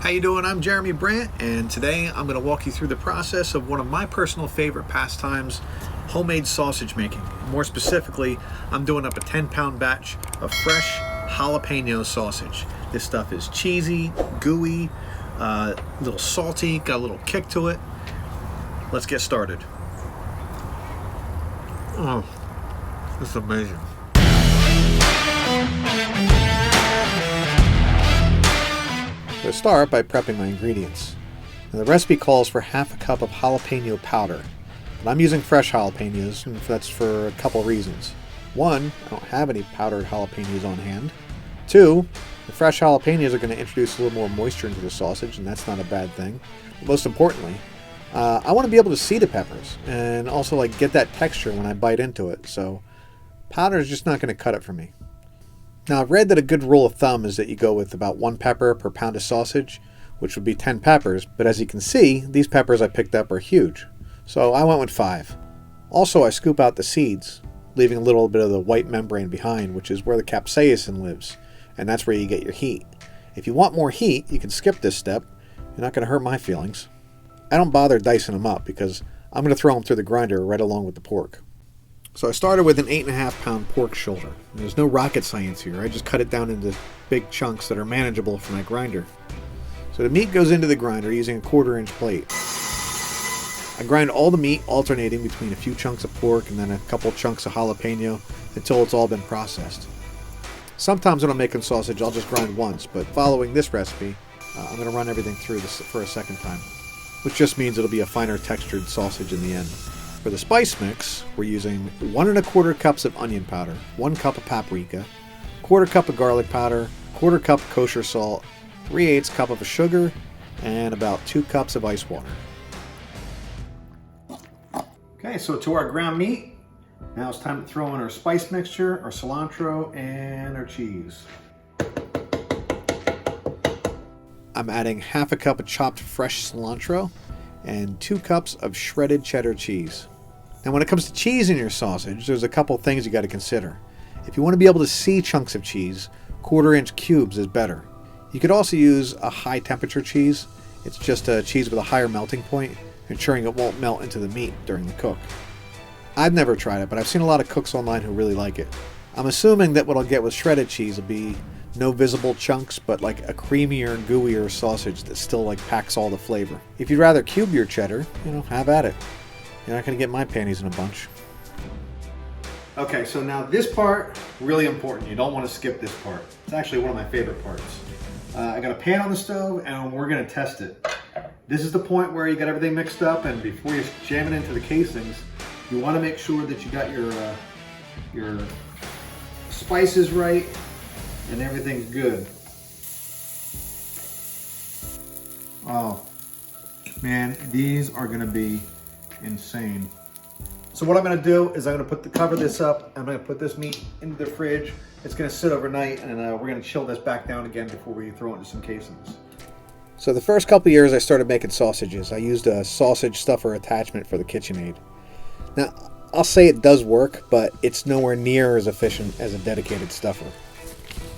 How you doing? I'm Jeremy Brandt, and today I'm going to walk you through the process of one of my personal favorite pastimes, homemade sausage making. More specifically, I'm doing up a 10-pound batch of fresh jalapeno sausage. This stuff is cheesy, gooey, a little salty, got a little kick to it. Let's get started. Oh, this is amazing. So start by prepping my ingredients. Now, the recipe calls for half a cup of jalapeno powder, but I'm using fresh jalapenos, and that's for a couple reasons. One, I don't have any powdered jalapenos on hand. Two, the fresh jalapenos are going to introduce a little more moisture into the sausage, and that's not a bad thing. But most importantly, I want to be able to see the peppers and also get that texture when I bite into it, so powder is just not going to cut it for me. Now, I've read that a good rule of thumb is that you go with about 1 pepper per pound of sausage, which would be 10 peppers, but as you can see, these peppers I picked up are huge, so I went with 5. Also, I scoop out the seeds, leaving a little bit of the white membrane behind, which is where the capsaicin lives, and that's where you get your heat. If you want more heat, you can skip this step. You're not going to hurt my feelings. I don't bother dicing them up because I'm going to throw them through the grinder right along with the pork. So I started with an 8.5 pound pork shoulder. There's no rocket science here. I just cut it down into big chunks that are manageable for my grinder. So the meat goes into the grinder using a 1/4 inch plate. I grind all the meat alternating between a few chunks of pork and then a couple chunks of jalapeno until it's all been processed. Sometimes when I'm making sausage I'll just grind once, but following this recipe I'm going to run everything through this for a second time, which just means it'll be a finer textured sausage in the end. For the spice mix, we're using 1 1/4 cups of onion powder, 1 cup of paprika, 1/4 cup of garlic powder, 1/4 cup of kosher salt, 3/8 cup of sugar, and about 2 cups of ice water. Okay, so to our ground meat, now it's time to throw in our spice mixture, our cilantro, and our cheese. I'm adding half a cup of chopped fresh cilantro and 2 cups of shredded cheddar cheese. Now when it comes to cheese in your sausage, there's a couple things you got to consider. If you want to be able to see chunks of cheese, 1/4 inch cubes is better. You could also use a high temperature cheese. It's just a cheese with a higher melting point, ensuring it won't melt into the meat during the cook. I've never tried it, but I've seen a lot of cooks online who really like it. I'm assuming that what I'll get with shredded cheese will be no visible chunks, but a creamier, gooier sausage that still packs all the flavor. If you'd rather cube your cheddar, have at it. You're not going to get my panties in a bunch. Okay, so now this part, really important. You don't want to skip this part. It's actually one of my favorite parts. I got a pan on the stove and we're going to test it. This is the point where you got everything mixed up, and before you jam it into the casings, you want to make sure that you got your spices right and everything's good. Oh man, these are gonna be insane. So what I'm gonna do is I'm gonna cover this up. I'm gonna put this meat into the fridge. It's gonna sit overnight, and we're gonna chill this back down again before we throw it into some casings. So the first couple years I started making sausages, I used a sausage stuffer attachment for the KitchenAid. Now, I'll say it does work, but it's nowhere near as efficient as a dedicated stuffer.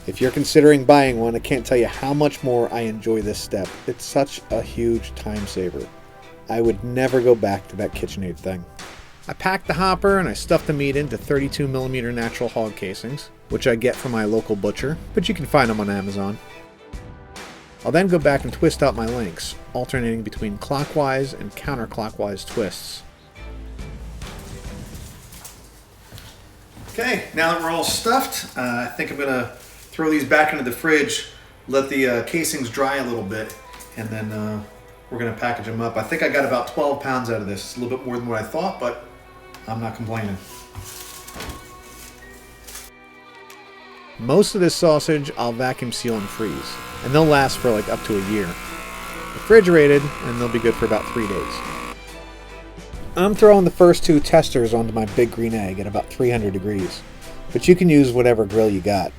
If you're considering buying one, I can't tell you how much more I enjoy this step. It's such a huge time saver. I would never go back to that KitchenAid thing. I packed the hopper and I stuffed the meat into 32mm natural hog casings, which I get from my local butcher, but you can find them on Amazon. I'll then go back and twist out my links, alternating between clockwise and counterclockwise twists. Okay, now that we're all stuffed, I think I'm going to throw these back into the fridge, let the casings dry a little bit, and then we're going to package them up. I think I got about 12 pounds out of this. It's a little bit more than what I thought, but I'm not complaining. Most of this sausage I'll vacuum seal and freeze, and they'll last for up to a year. Refrigerated, and they'll be good for about 3 days. I'm throwing the first 2 testers onto my big green egg at about 300 degrees, but you can use whatever grill you got.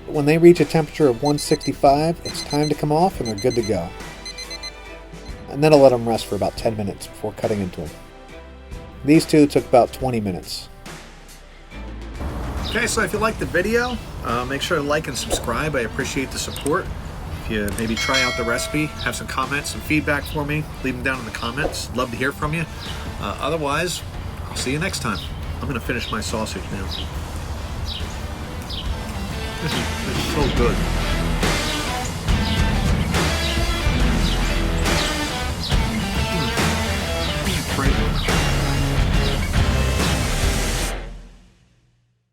When they reach a temperature of 165, it's time to come off and they're good to go. And then I'll let them rest for about 10 minutes before cutting into them. These two took about 20 minutes. Okay, so if you liked the video, make sure to like and subscribe. I appreciate the support. If you maybe try out the recipe, have some comments, some feedback for me, leave them down in the comments. Love to hear from you. Otherwise, I'll see you next time. I'm going to finish my sausage now. This is so good.